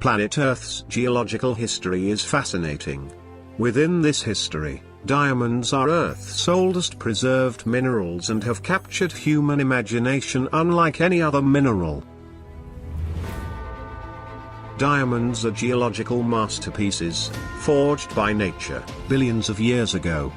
planet Earth's geological history is fascinating. Within this history, diamonds are Earth's oldest preserved minerals and have captured human imagination unlike any other mineral. Diamonds are geological masterpieces, forged by nature, billions of years ago.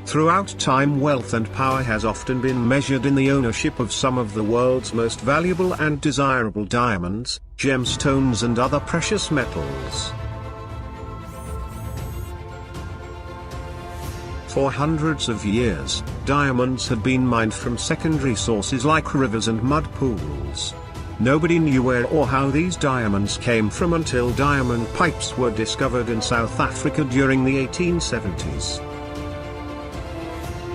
Throughout time, wealth and power has often been measured in the ownership of some of the world's most valuable and desirable diamonds, gemstones and other precious metals. For hundreds of years, diamonds had been mined from secondary sources like rivers and mud pools. Nobody knew where or how these diamonds came from until diamond pipes were discovered in South Africa during the 1870s.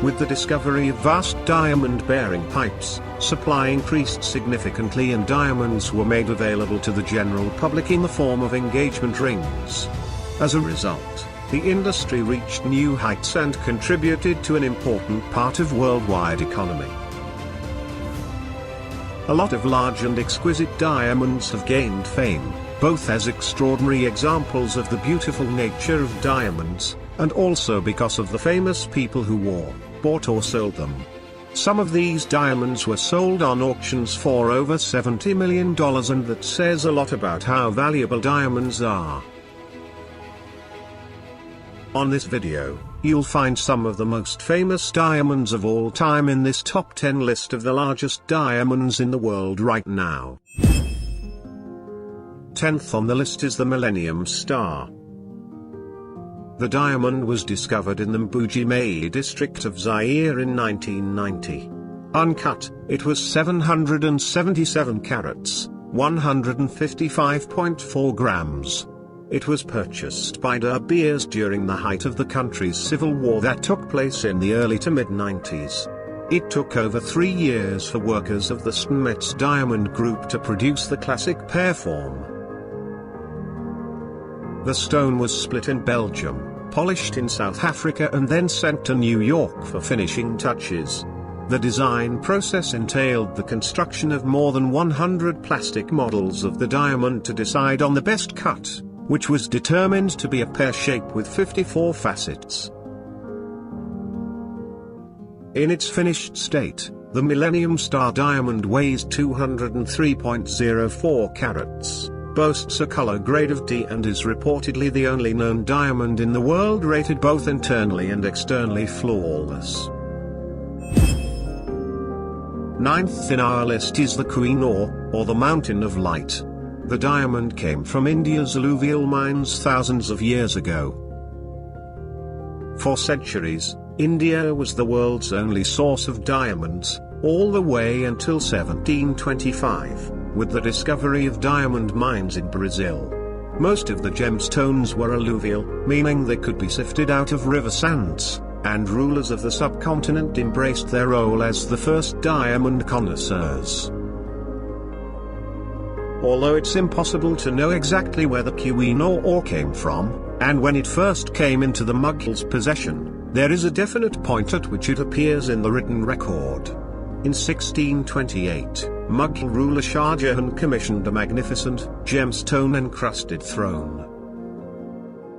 With the discovery of vast diamond-bearing pipes, supply increased significantly and diamonds were made available to the general public in the form of engagement rings. As a result, the industry reached new heights and contributed to an important part of worldwide economy. A lot of large and exquisite diamonds have gained fame, both as extraordinary examples of the beautiful nature of diamonds, and also because of the famous people who wore, bought or sold them. Some of these diamonds were sold on auctions for over $70 million, and that says a lot about how valuable diamonds are. On this video, you'll find some of the most famous diamonds of all time in this top 10 list of the largest diamonds in the world right now. 10th on the list is the Millennium Star. The diamond was discovered in the Mbuji-Mayi district of Zaire in 1990. Uncut, it was 777 carats, 155.4 grams. It was purchased by De Beers during the height of the country's civil war that took place in the early to mid-90s. It took over 3 years for workers of the Smet's Diamond Group to produce the classic pear form. The stone was split in Belgium, polished in South Africa and then sent to New York for finishing touches. The design process entailed the construction of more than 100 plastic models of the diamond to decide on the best cut, which was determined to be a pear shape with 54 facets. In its finished state, the Millennium Star diamond weighs 203.04 carats, boasts a color grade of D and is reportedly the only known diamond in the world rated both internally and externally flawless. 9th in our list is the koh-i-nor, or the Mountain of Light. The diamond came from India's alluvial mines thousands of years ago. For centuries, India was the world's only source of diamonds, all the way until 1725, with the discovery of diamond mines in Brazil. Most of the gemstones were alluvial, meaning they could be sifted out of river sands, and rulers of the subcontinent embraced their role as the first diamond connoisseurs. Although it's impossible to know exactly where the koh-i-nor came from, and when it first came into the Mughals' possession, there is a definite point at which it appears in the written record. In 1628, Mughal ruler Shah Jahan commissioned a magnificent, gemstone-encrusted throne.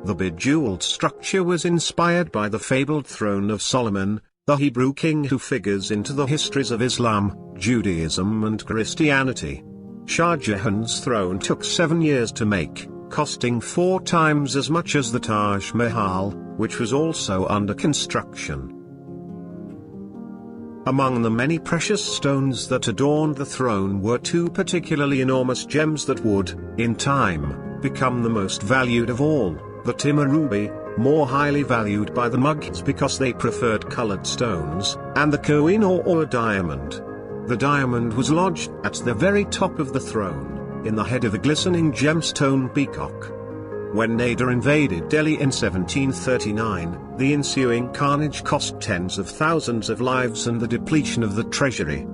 The bejeweled structure was inspired by the fabled throne of Solomon, the Hebrew king who figures into the histories of Islam, Judaism and Christianity. Shah Jahan's throne took 7 years to make, costing 4 times as much as the Taj Mahal, which was also under construction. Among the many precious stones that adorned the throne were 2 particularly enormous gems that would, in time, become the most valued of all, the Timur ruby, more highly valued by the Mughals because they preferred colored stones, and the koh-i-nor or diamond. The diamond was lodged at the very top of the throne, in the head of a glistening gemstone peacock. When Nader invaded Delhi in 1739, the ensuing carnage cost tens of thousands of lives and the depletion of the treasury.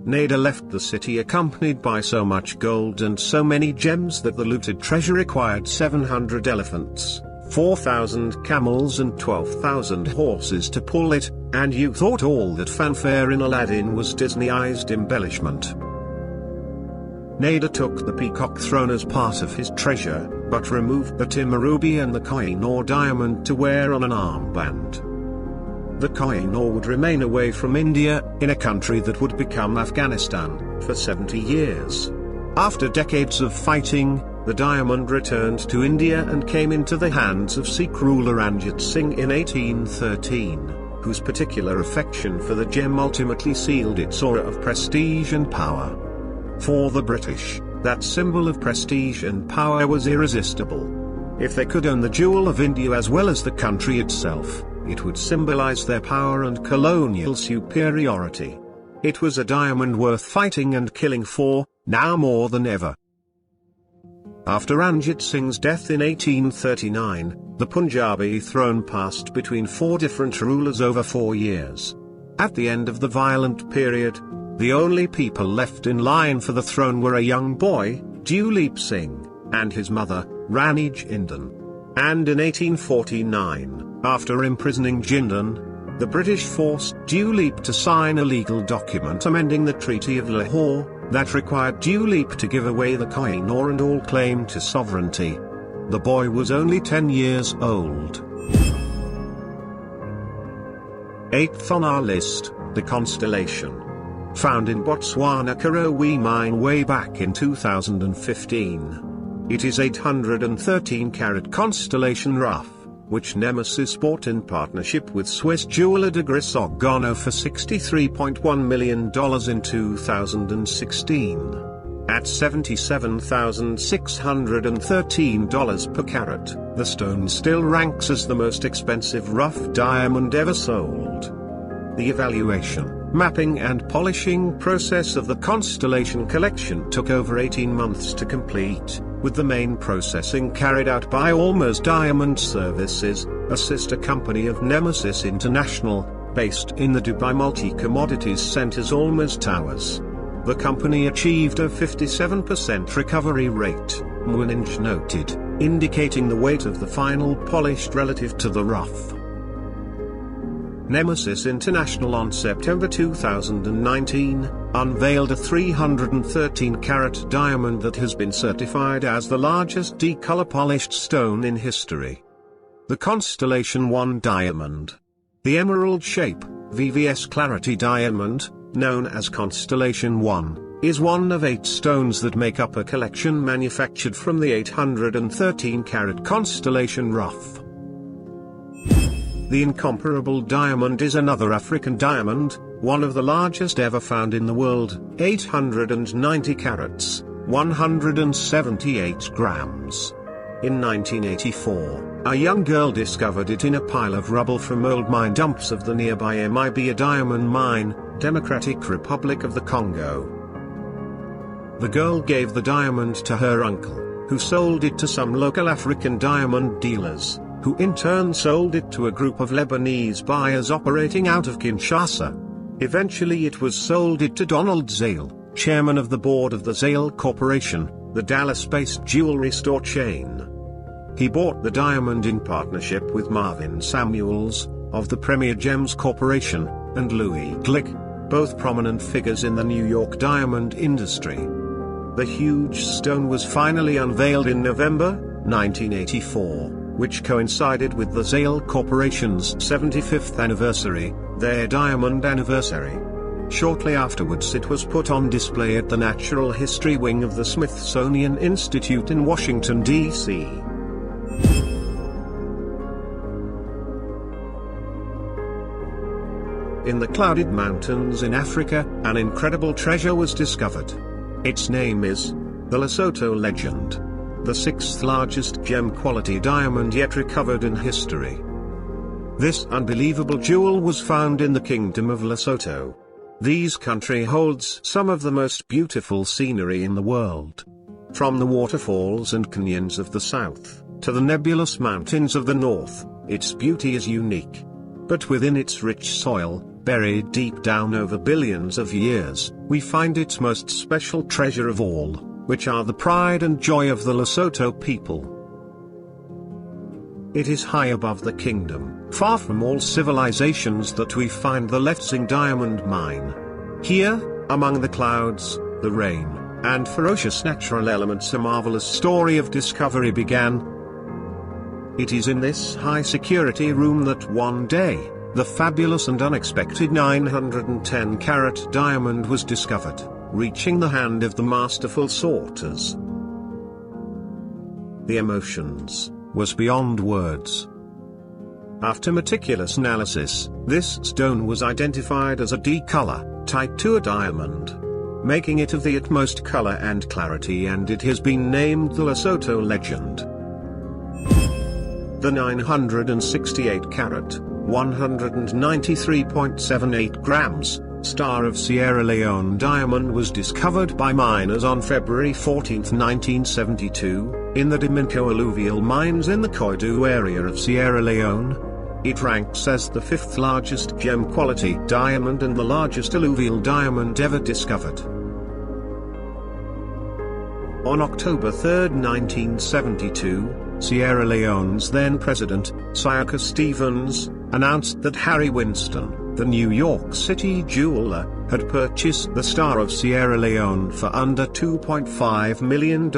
Nader left the city accompanied by so much gold and so many gems that the looted treasure required 700 elephants, 4,000 camels and 12,000 horses to pull it, and you thought all that fanfare in Aladdin was Disneyized embellishment. Nader took the peacock throne as part of his treasure, but removed the Timurubi and the koh-i-nor diamond to wear on an armband. The koh-i-nor would remain away from India, in a country that would become Afghanistan, for 70 years. After decades of fighting, the diamond returned to India and came into the hands of Sikh ruler Ranjit Singh in 1813, whose particular affection for the gem ultimately sealed its aura of prestige and power. For the British, that symbol of prestige and power was irresistible. If they could own the jewel of India as well as the country itself, it would symbolize their power and colonial superiority. It was a diamond worth fighting and killing for, now more than ever. After Ranjit Singh's death in 1839, the Punjabi throne passed between 4 different rulers over 4 years. At the end of the violent period, the only people left in line for the throne were a young boy, Duleep Singh, and his mother, Rani Jindal. And in 1849, after imprisoning Jindal, the British forced Duleep to sign a legal document amending the Treaty of Lahore, that required Duleep to give away the koh-i-nor and all claim to sovereignty. The boy was only 10 years old. 8th on our list, the constellation. Found in Botswana Karowe mine way back in 2015. It is 813-carat constellation rough, which Nemesis bought in partnership with Swiss jeweler de Grisogano for $63.1 million in 2016. At $77,613 per carat, the stone still ranks as the most expensive rough diamond ever sold. The evaluation, mapping and polishing process of the constellation collection took over 18 months to complete, with the main processing carried out by Almost Diamond Services, a sister company of Nemesis International, based in the Dubai Multi-Commodities Center's Almost Towers. The company achieved a 57% recovery rate, Muninch noted, indicating the weight of the final polished relative to the rough. Nemesis International on September 2019, unveiled a 313-carat diamond that has been certified as the largest D-color polished stone in history. The Constellation 1 diamond. The emerald shape, VVS clarity diamond, known as Constellation 1, is one of 8 stones that make up a collection manufactured from the 813-carat Constellation rough. The incomparable diamond is another African diamond, one of the largest ever found in the world, 890 carats, 178 grams. In 1984, a young girl discovered it in a pile of rubble from old mine dumps of the nearby Mibia diamond mine, Democratic Republic of the Congo. The girl gave the diamond to her uncle, who sold it to some local African diamond dealers, who in turn sold it to a group of Lebanese buyers operating out of Kinshasa. Eventually it was sold to Donald Zale, chairman of the board of the Zale Corporation, the Dallas-based jewelry store chain. He bought the diamond in partnership with Marvin Samuels, of the Premier Gems Corporation, and Louis Glick, both prominent figures in the New York diamond industry. The huge stone was finally unveiled in November 1984, which coincided with the Zale Corporation's 75th anniversary, their diamond anniversary. Shortly afterwards it was put on display at the Natural History Wing of the Smithsonian Institute in Washington, D.C. In the clouded mountains in Africa, an incredible treasure was discovered. Its name is the Lesotho legend, the 6th largest gem-quality diamond yet recovered in history. This unbelievable jewel was found in the Kingdom of Lesotho. This country holds some of the most beautiful scenery in the world. From the waterfalls and canyons of the south, to the nebulous mountains of the north, its beauty is unique. But within its rich soil, buried deep down over billions of years, we find its most special treasure of all, which are the pride and joy of the Lesotho people. It is high above the kingdom, far from all civilizations, that we find the Letsing diamond mine. Here, among the clouds, the rain, and ferocious natural elements, a marvelous story of discovery began. It is in this high-security room that one day, the fabulous and unexpected 910-carat diamond was discovered, reaching the hand of the masterful sorters. The emotions was beyond words. After meticulous analysis, this stone was identified as a D color, type 2 a diamond, making it of the utmost color and clarity, and it has been named the Lesotho legend. The 968-carat, 193.78 grams, Star of Sierra Leone diamond was discovered by miners on February 14, 1972, in the Dominco alluvial mines in the koh-i-nor area of Sierra Leone. It ranks as the 5th largest gem-quality diamond and the largest alluvial diamond ever discovered. On October 3, 1972, Sierra Leone's then-president, Siaka Stevens, announced that Harry Winston, the New York City jeweler, had purchased the Star of Sierra Leone for under $2.5 million.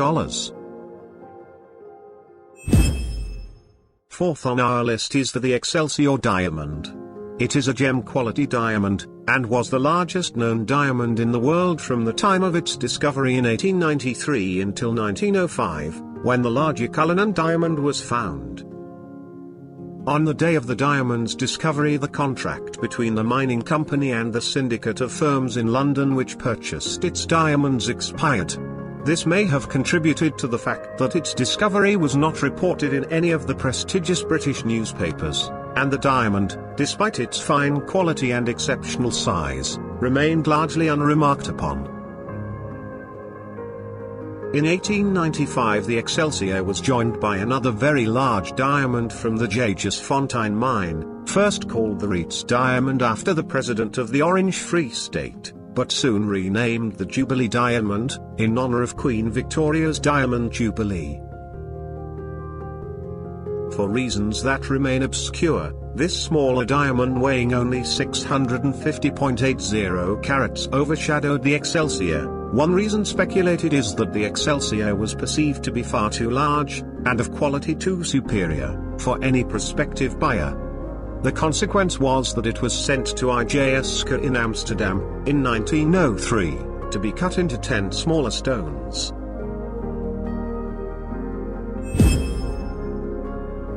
Fourth on our list is the Excelsior diamond. It is a gem-quality diamond, and was the largest known diamond in the world from the time of its discovery in 1893 until 1905, when the larger cullinan diamond was found. On the day of the diamond's discovery, the contract between the mining company and the syndicate of firms in London which purchased its diamonds expired. This may have contributed to the fact that its discovery was not reported in any of the prestigious British newspapers, and the diamond, despite its fine quality and exceptional size, remained largely unremarked upon. In 1895 the Excelsior was joined by another very large diamond from the Jaegerfontein mine, first called the Reitz diamond after the president of the Orange Free State, but soon renamed the Jubilee diamond, in honor of Queen Victoria's Diamond Jubilee. For reasons that remain obscure, this smaller diamond weighing only 650.80 carats overshadowed the Excelsior. One reason speculated is that the Excelsior was perceived to be far too large, and of quality too superior, for any prospective buyer. The consequence was that it was sent to IJSK in Amsterdam, in 1903, to be cut into 10 smaller stones.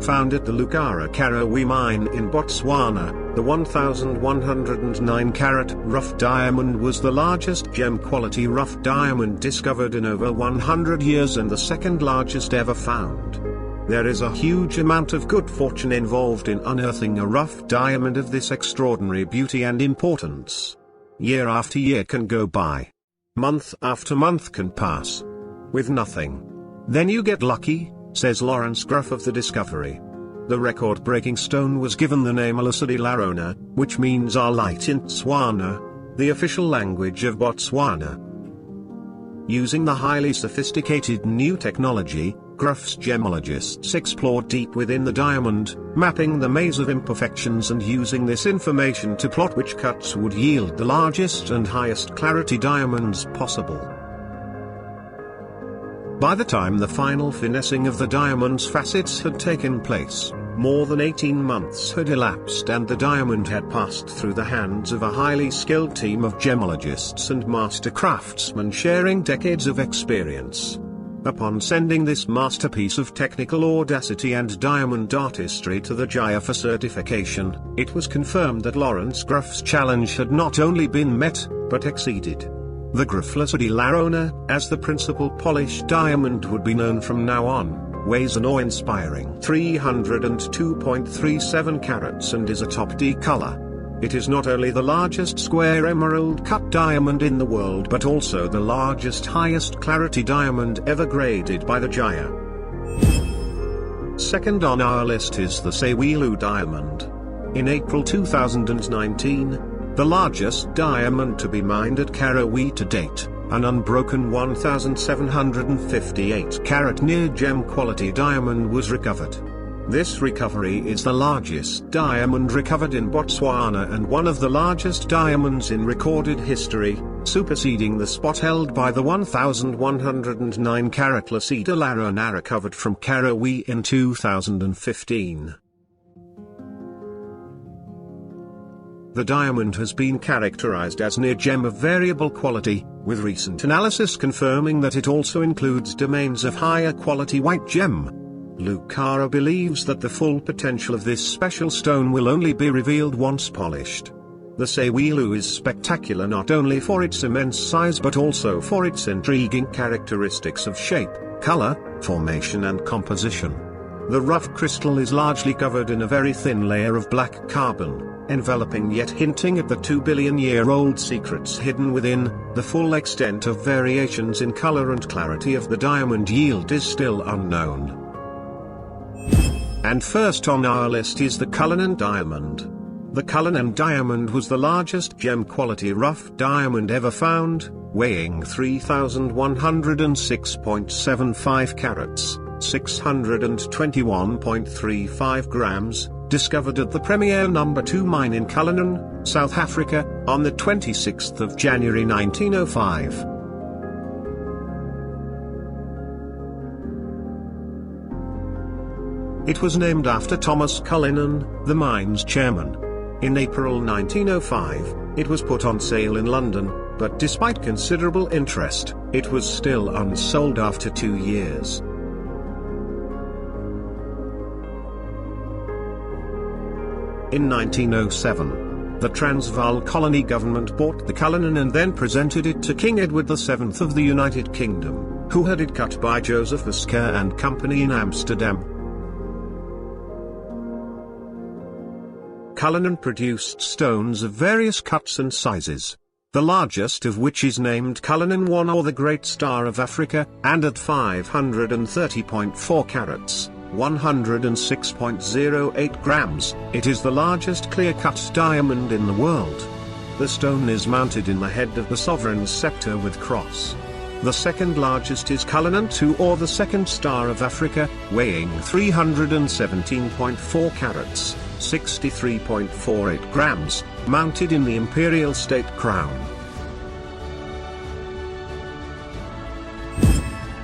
Found at the Lugara Karawi mine in Botswana, the 1,109-carat rough diamond was the largest gem-quality rough diamond discovered in over 100 years and the second largest ever found. There is a huge amount of good fortune involved in unearthing a rough diamond of this extraordinary beauty and importance. Year after year can go by. Month after month can pass. With nothing. Then you get lucky, says Lawrence Graff of the discovery. The record-breaking stone was given the name lesedi la rona, which means our light in Tswana, the official language of Botswana. Using the highly sophisticated new technology, Graff's gemologists explored deep within the diamond, mapping the maze of imperfections and using this information to plot which cuts would yield the largest and highest clarity diamonds possible. By the time the final finessing of the diamond's facets had taken place, more than 18 months had elapsed and the diamond had passed through the hands of a highly skilled team of gemologists and master craftsmen sharing decades of experience. Upon sending this masterpiece of technical audacity and diamond artistry to the Jaya for certification, it was confirmed that Lawrence Graff's challenge had not only been met, but exceeded. The Graff lesedi la rona, as the principal polished diamond would be known from now on, weighs an awe-inspiring 302.37 carats and is a top D color. It is not only the largest square emerald-cut diamond in the world but also the largest highest clarity diamond ever graded by the Jaya. Second on our list is the sewelo diamond. In April 2019, the largest diamond to be mined at Karawi to date, an unbroken 1,758-carat near-gem quality diamond was recovered. This recovery is the largest diamond recovered in Botswana and one of the largest diamonds in recorded history, superseding the spot held by the 1,109 carat lesedi de la Rona recovered from Karawi in 2015. The diamond has been characterized as near gem of variable quality, with recent analysis confirming that it also includes domains of higher quality white gem. Lucara believes that the full potential of this special stone will only be revealed once polished. The sewelo is spectacular not only for its immense size but also for its intriguing characteristics of shape, color, formation and composition. The rough crystal is largely covered in a very thin layer of black carbon, enveloping yet hinting at the 2-billion-year-old secrets hidden within. The full extent of variations in color and clarity of the diamond yield is still unknown. And first on our list is the cullinan diamond. The cullinan diamond was the largest gem-quality rough diamond ever found, weighing 3,106.75 carats, 621.35 grams, discovered at the Premier No. 2 mine in Cullinan, South Africa, on the 26th of January 1905. It was named after Thomas Cullinan, the mine's chairman. In April 1905, it was put on sale in London, but despite considerable interest, it was still unsold after 2 years. In 1907, the Transvaal colony government bought the cullinan and then presented it to King Edward VII of the United Kingdom, who had it cut by Joseph Versker and Company in Amsterdam. Cullinan produced stones of various cuts and sizes, the largest of which is named Cullinan I or the Great Star of Africa, and at 530.4 carats, 106.08 grams, it is the largest clear-cut diamond in the world. The stone is mounted in the head of the sovereign's scepter with cross. The second largest is Cullinan II or the Second Star of Africa, weighing 317.4 carats, 63.48 grams, mounted in the imperial state crown.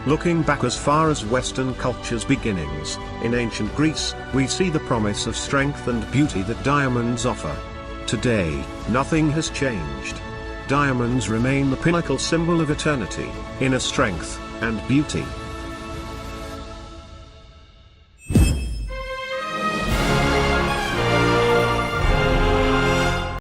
Looking back as far as Western culture's beginnings, in ancient Greece, we see the promise of strength and beauty that diamonds offer. Today, nothing has changed. Diamonds remain the pinnacle symbol of eternity, inner strength, and beauty.